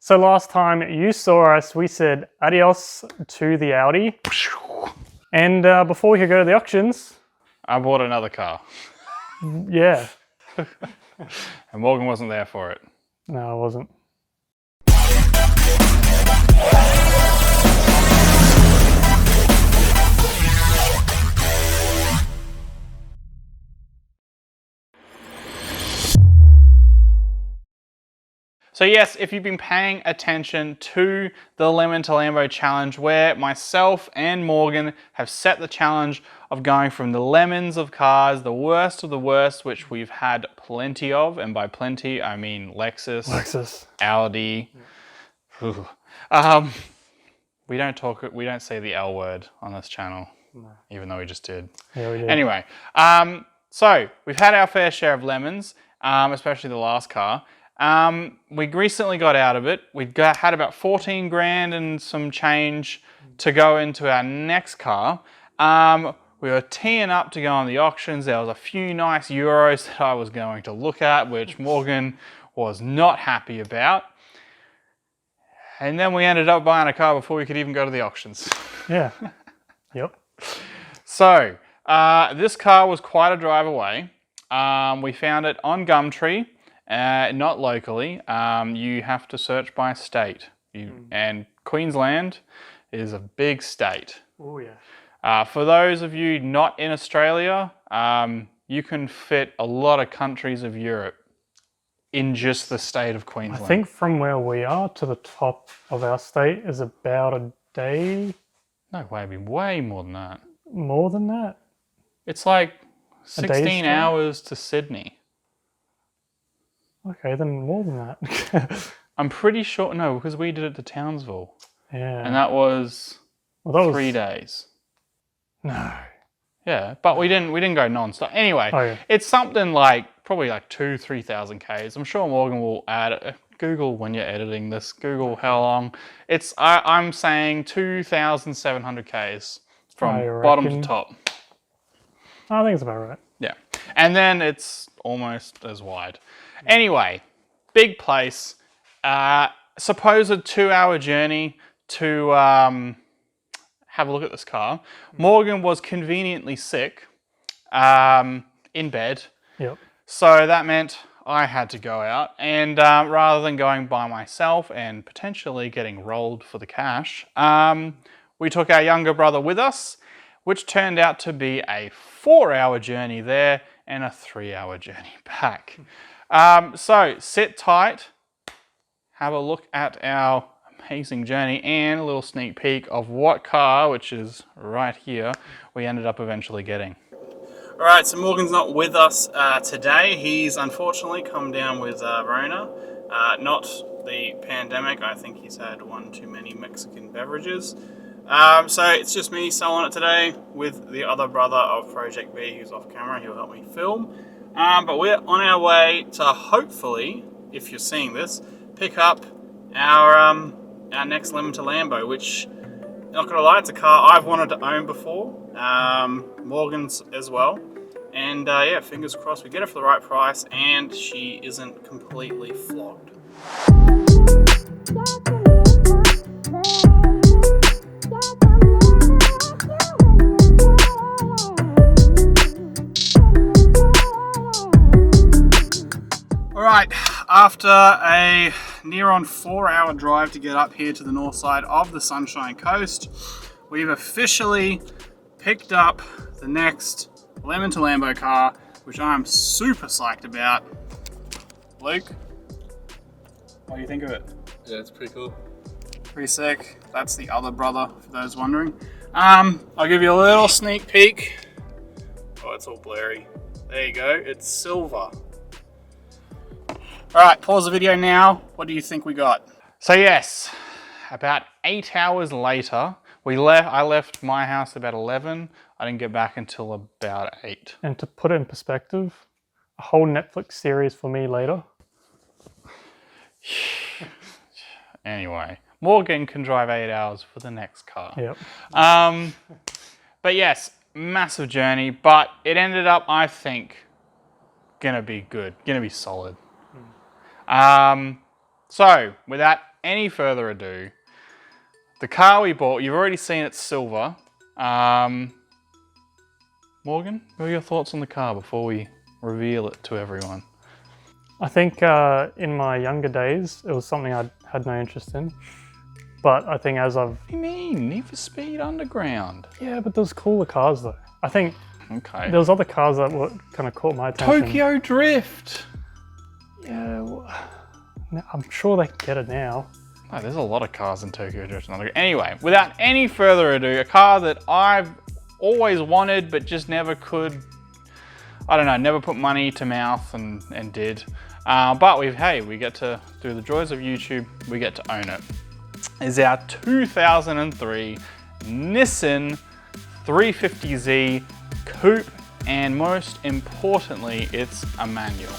So last time you saw us, we said adios to the Audi. And before we could go to the auctions... I bought another car. Yeah. And Morgan wasn't there for it. No, I wasn't. So yes, if you've been paying attention to the Lemon to Lambo challenge, where myself and Morgan have set the challenge of going from the lemons of cars, the worst of the worst, which we've had plenty of, and by plenty I mean Lexus. Audi. Yeah. We don't say the L word on this channel, no. Even though we just did. Yeah, we did. Anyway, so we've had our fair share of lemons, especially the last car. We recently got out of it. Had about 14 grand and some change to go into our next car. We were teeing up to go on the auctions. There was a few nice Euros that I was going to look at, which Morgan was not happy about. And then we ended up buying a car before we could even go to the auctions. Yeah. Yep. So, this car was quite a drive away. We found it on Gumtree. Not locally. You have to search by state. And Queensland is a big state. Oh yeah. For those of you not in Australia, you can fit a lot of countries of Europe in just the state of Queensland. I think from where we are to the top of our state is about a day. No way, it'd be way more than that. More than that? It's like 16 hours to Sydney. Okay, then more than that. I'm pretty sure, no, because we did it to Townsville. Yeah. And that was 3 days. No. Yeah, but we didn't go non-stop. Anyway, It's something like, probably like 2,000-3,000 Ks. I'm sure Morgan will add, Google when you're editing this, Google how long. I'm saying 2,700 Ks from bottom to top. I think it's about right. Yeah, and then it's almost as wide. Anyway, big place, supposed 2-hour journey to have a look at this car. Morgan was conveniently sick in bed. Yep. So that meant I had to go out, and rather than going by myself and potentially getting rolled for the cash, we took our younger brother with us, which turned out to be a 4-hour journey there and a 3-hour journey back. So sit tight, have a look at our amazing journey and a little sneak peek of what car, which is right here, we ended up eventually getting. All right, so Morgan's not with us today. He's unfortunately come down with Rona, not the pandemic. I think he's had one too many Mexican beverages. So it's just me selling it today with the other brother of Project B who's off camera. He'll help me film. But we're on our way to hopefully, if you're seeing this, pick up our next Lemon to Lambo, which, not gonna lie, it's a car I've wanted to own before. Morgan's as well. And yeah, fingers crossed we get it for the right price and she isn't completely flogged. Alright, after a near on 4-hour drive to get up here to the north side of the Sunshine Coast, we've officially picked up the next Lemon to Lambo car, which I'm super psyched about. Luke, what do you think of it? Yeah, it's pretty cool. Pretty sick. That's the other brother, for those wondering. I'll give you a little sneak peek. Oh, it's all blurry. There you go, it's silver. All right, pause the video now. What do you think we got? So yes, about 8 hours later, I left my house about 11. I didn't get back until about 8. And to put it in perspective, a whole Netflix series for me later. Anyway, Morgan can drive 8 hours for the next car. Yep. But yes, massive journey, but it ended up, I think, gonna be good, gonna be solid. So, without any further ado, the car we bought, you've already seen it's silver. Morgan, what are your thoughts on the car before we reveal it to everyone? I think in my younger days, it was something I had no interest in. But I think as I've... What do you mean? Need for Speed Underground? Yeah, but there's cooler cars though. I think Okay. there was other cars that were kind of caught my attention. Tokyo Drift! Yeah, well, I'm sure they can get it now. No, there's a lot of cars in Tokyo Drift. Anyway, without any further ado, a car that I've always wanted but just never could, I don't know, never put money to mouth and did. But we get to, through the joys of YouTube, we get to own it. Is our 2003 Nissan 350Z Coupe, and most importantly, it's a manual.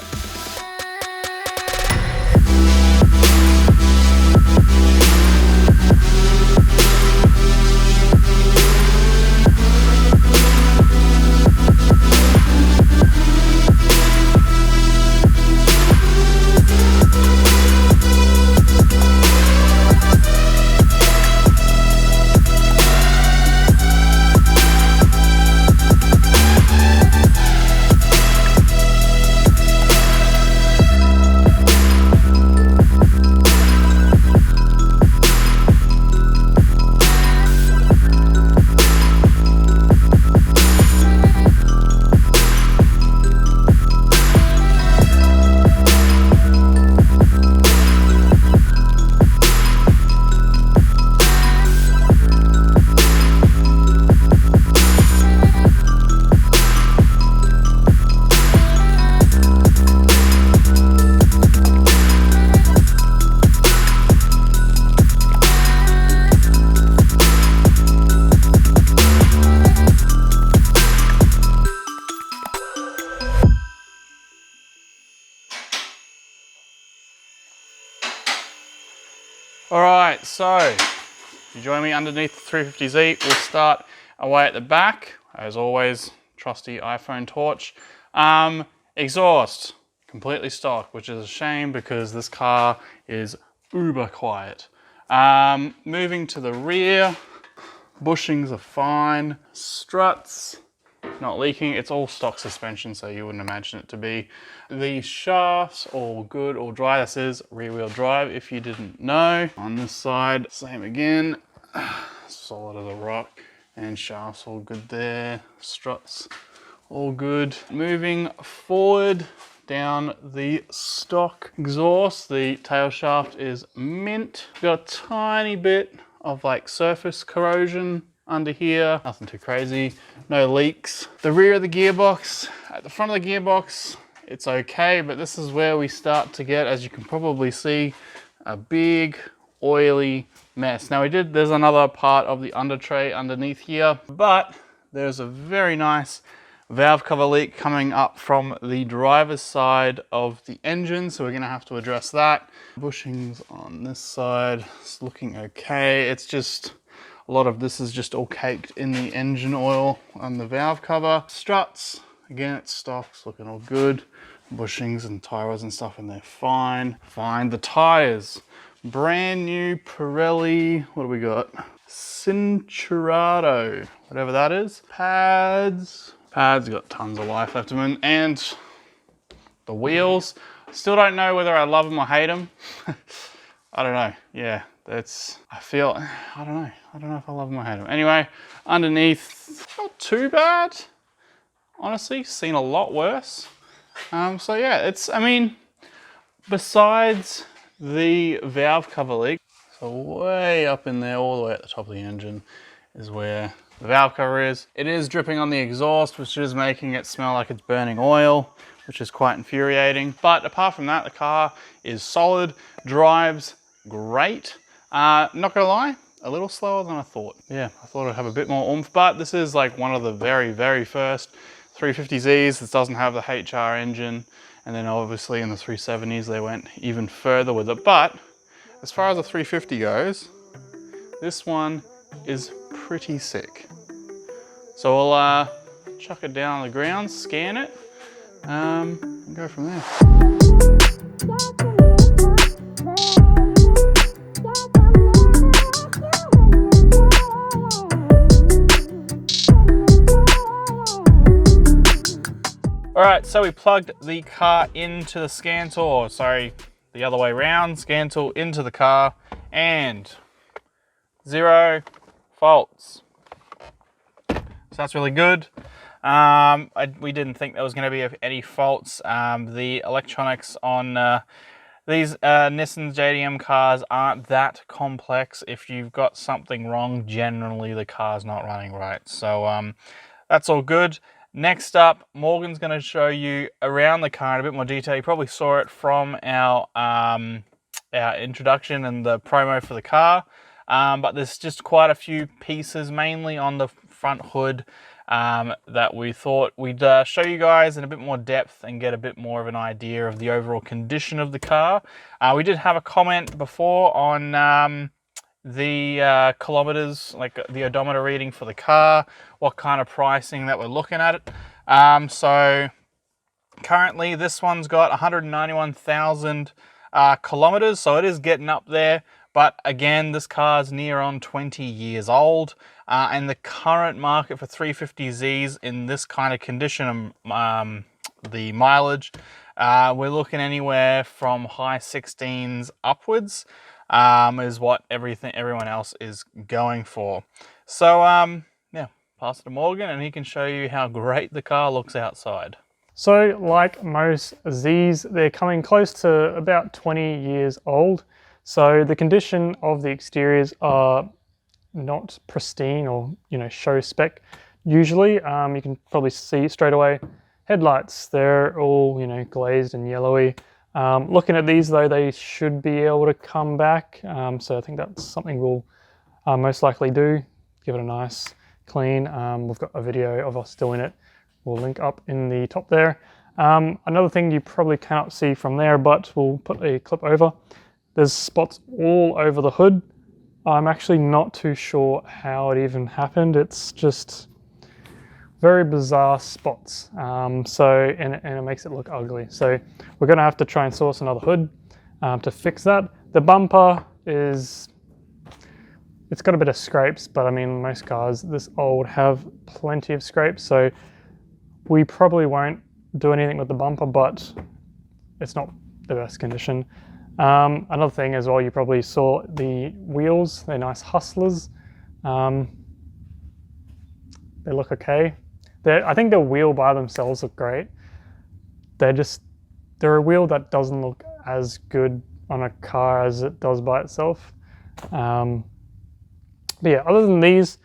Alright, so you join me underneath the 350Z. We'll start away at the back. As always, trusty iPhone torch. Exhaust, completely stock, which is a shame because this car is uber quiet. Moving to the rear, bushings are fine. Struts, not leaking. It's all stock suspension, so you wouldn't imagine it to be. The shafts, all good, all dry. This is rear-wheel drive, if you didn't know. On this side, same again. Solid as a rock. And shafts all good there. Struts, all good. Moving forward, down the stock exhaust, the tail shaft is mint. Got a tiny bit of like surface corrosion under here, nothing too crazy, no leaks. The rear of the gearbox, at the front of the gearbox, it's okay, but this is where we start to get, as you can probably see, a big oily mess. Now there's another part of the under tray underneath here, but there's a very nice valve cover leak coming up from the driver's side of the engine, so we're gonna have to address that. Bushings on this side, it's looking okay. It's just, a lot of this is just all caked in the engine oil on the valve cover. Struts, again, it's stock, it's looking all good. Bushings and tires and stuff in there, fine. Fine. The tires, brand new Pirelli, what do we got? Cinturado, whatever that is. Pads got tons of life left in them. And the wheels, still don't know whether I love them or hate them. I don't know, yeah. I don't know if I love them or hate them. Anyway, underneath, not too bad. Honestly, seen a lot worse. So yeah, besides the valve cover leak, so way up in there, all the way at the top of the engine is where the valve cover is. It is dripping on the exhaust, which is making it smell like it's burning oil, which is quite infuriating. But apart from that, the car is solid, drives great. Not gonna lie, a little slower than I thought. Yeah, I thought it'd have a bit more oomph, but this is like one of the very, very first 350Zs that doesn't have the HR engine. And then obviously in the 370s, they went even further with it. But as far as the 350 goes, this one is pretty sick. So we'll chuck it down on the ground, scan it, and go from there. Alright, so we plugged the car into the scan tool, or sorry, the other way around, scan tool into the car, and 0 faults. So that's really good. We didn't think there was going to be any faults. The electronics on these Nissan JDM cars aren't that complex. If you've got something wrong, generally the car's not running right. So that's all good. Next up, Morgan's going to show you around the car in a bit more detail. You probably saw it from our introduction and the promo for the car. But there's just quite a few pieces, mainly on the front hood, that we thought we'd show you guys in a bit more depth and get a bit more of an idea of the overall condition of the car. We did have a comment before on the kilometers, like the odometer reading for the car, what kind of pricing that we're looking at it. So currently this one's got 191,000 kilometers, so it is getting up there. But again, this car's near on 20 years old, and the current market for 350Zs in this kind of condition, the mileage, we're looking anywhere from high 16s upwards, is what everyone else is going for. So yeah, pass it to Morgan and he can show you how great the car looks outside. So like most Zs, they're coming close to about 20 years old. So the condition of the exteriors are not pristine or, show spec. Usually, you can probably see straight away, headlights, they're all, glazed and yellowy. Looking at these though, they should be able to come back. So I think that's something we'll most likely do. Give it a nice clean. We've got a video of us doing it. We'll link up in the top there. Another thing you probably cannot see from there, but we'll put a clip over. There's spots all over the hood. I'm actually not too sure how it even happened. It's just very bizarre spots. And it makes it look ugly. So we're gonna have to try and source another hood to fix that. The bumper it's got a bit of scrapes, but I mean, most cars this old have plenty of scrapes. So we probably won't do anything with the bumper, but it's not the best condition. Another thing as well, you probably saw the wheels. They're nice Hustlers. They look okay. I think the wheel by themselves look great. They're a wheel that doesn't look as good on a car as it does by itself. But yeah, other than these,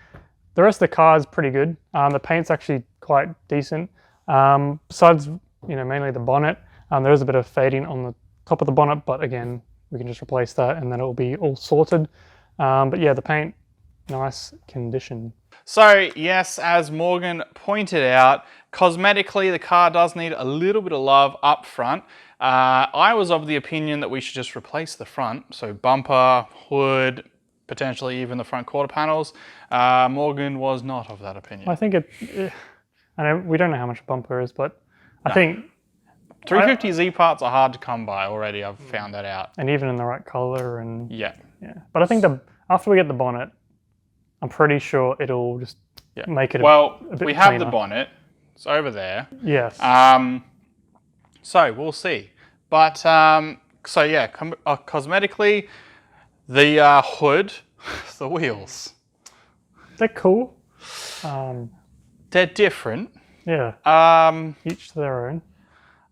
the rest of the car is pretty good. The paint's actually quite decent. Besides, mainly the bonnet, there is a bit of fading on the top of the bonnet, but again, we can just replace that and then it'll be all sorted. But yeah, the paint, nice condition. So yes, as Morgan pointed out, cosmetically the car does need a little bit of love up front. I was of the opinion that we should just replace the front, so bumper, hood, potentially even the front quarter panels. Morgan was not of that opinion. I think I know we don't know how much a bumper is, but I think 350Z parts are hard to come by already. I've found that out. And even in the right color and yeah. But I think after we get the bonnet, I'm pretty sure it'll just make it a bit we have cleaner. the bonnet. It's over there. Yes. So we'll see. But so yeah, cosmetically, the hood, the wheels, they're cool. they're different. Yeah. Each to their own.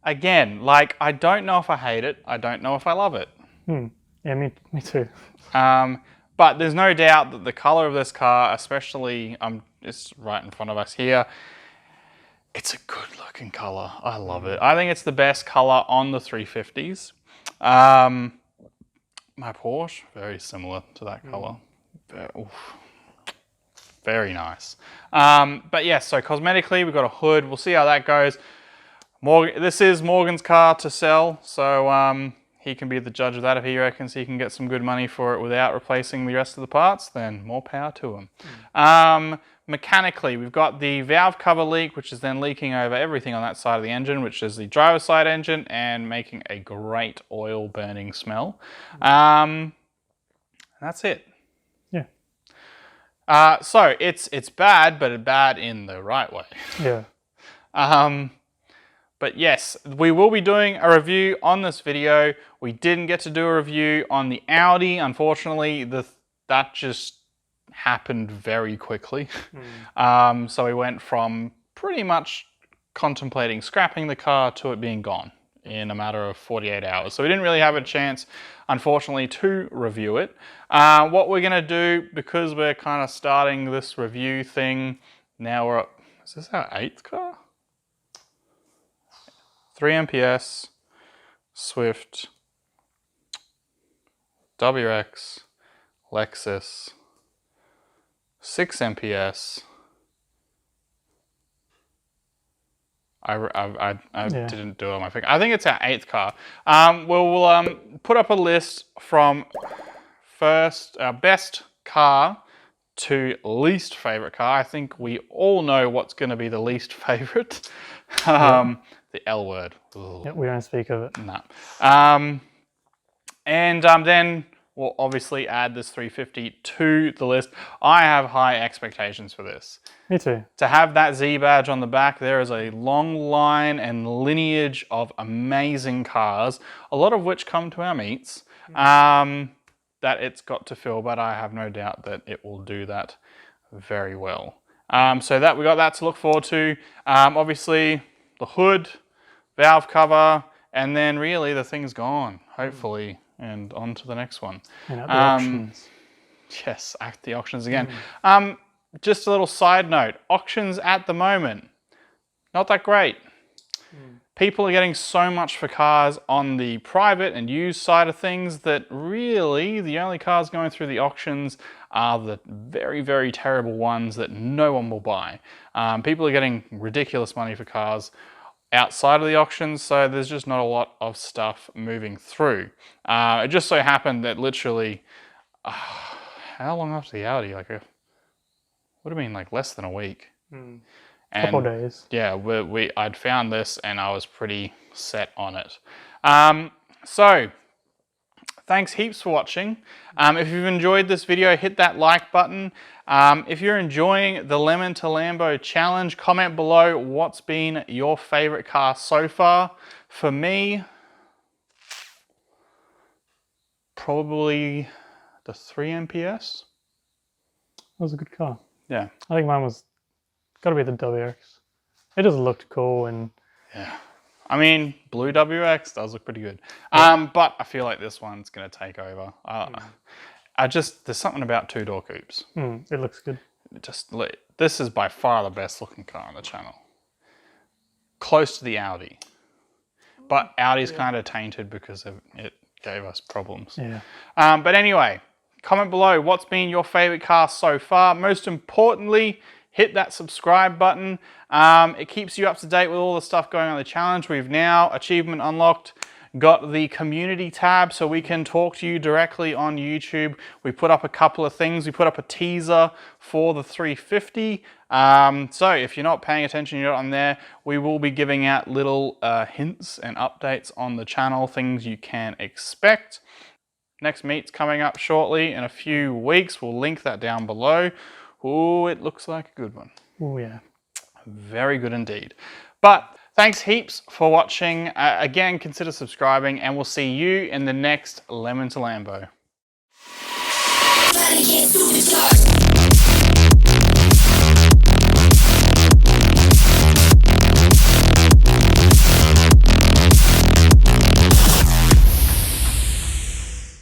Again, I don't know if I hate it. I don't know if I love it. Yeah, me too. But there's no doubt that the color of this car, especially it's right in front of us here, it's a good looking color. I love it. I think it's the best color on the 350s. My Porsche, very similar to that color. Very nice. But yeah, so cosmetically, we've got a hood. We'll see how that goes. This is Morgan's car to sell, so he can be the judge of that. If he reckons he can get some good money for it without replacing the rest of the parts, then more power to him. Mechanically, we've got the valve cover leak, which is then leaking over everything on that side of the engine, which is the driver's side engine, and making a great oil burning smell. That's it. Yeah. So it's bad, but bad in the right way. Yeah. But yes, we will be doing a review on this video. We didn't get to do a review on the Audi. Unfortunately, that just happened very quickly. So we went from pretty much contemplating scrapping the car to it being gone in a matter of 48 hours. So we didn't really have a chance, unfortunately, to review it. What we're gonna do, because we're kind of starting this review thing, now we're, is this our 8th car? 3 MPS, Swift, WX, Lexus, 6 MPS. I didn't do it on my finger. I think it's our 8th car. We'll put up a list from best car to least favorite car. I think we all know what's going to be the least favorite. The L word. Yeah, we don't speak of it. No. Then we'll obviously add this 350 to the list. I have high expectations for this. Me too. To have that Z badge on the back, there is a long line and lineage of amazing cars, a lot of which come to our meets, that it's got to fill, but I have no doubt that it will do that very well. So that we got that to look forward to. Obviously, the hood, valve cover, and then really the thing's gone, hopefully, and on to the next one. And at the auctions. Yes, at the auctions again. Just a little side note, auctions at the moment, not that great. People are getting so much for cars on the private and used side of things that really the only cars going through the auctions are the very, very terrible ones that no one will buy. People are getting ridiculous money for cars outside of the auctions, so there's just not a lot of stuff moving through. It just so happened that literally, how long after the Audi? Like, would have been like less than a week. Couple days. Yeah, I'd found this and I was pretty set on it. So, thanks heaps for watching. If you've enjoyed this video, hit that like button. If you're enjoying the Lemon to Lambo challenge, comment below what's been your favorite car so far. For me, probably the 3 MPS. That was a good car. Yeah. I think mine was got to be the WX. It just looked cool and yeah. I mean, blue WX does look pretty good. But I feel like this one's going to take over. There's something about two-door coupes. It looks good. This is by far the best looking car on the channel. Close to the Audi. But Audi's kind of tainted because it gave us problems. Yeah. But anyway, comment below what's been your favorite car so far. Most importantly, hit that subscribe button. It keeps you up to date with all the stuff going on in the challenge. We've now, achievement unlocked, got the community tab so we can talk to you directly on YouTube. We put up a couple of things. We put up a teaser for the 350. So if you're not paying attention, you're not on there, we will be giving out little hints and updates on the channel, things you can expect. Next meet's coming up shortly in a few weeks. We'll link that down below. Oh, it looks like a good one. Oh, yeah. Very good indeed. But thanks heaps for watching. Again, consider subscribing, and we'll see you in the next Lemon to Lambo.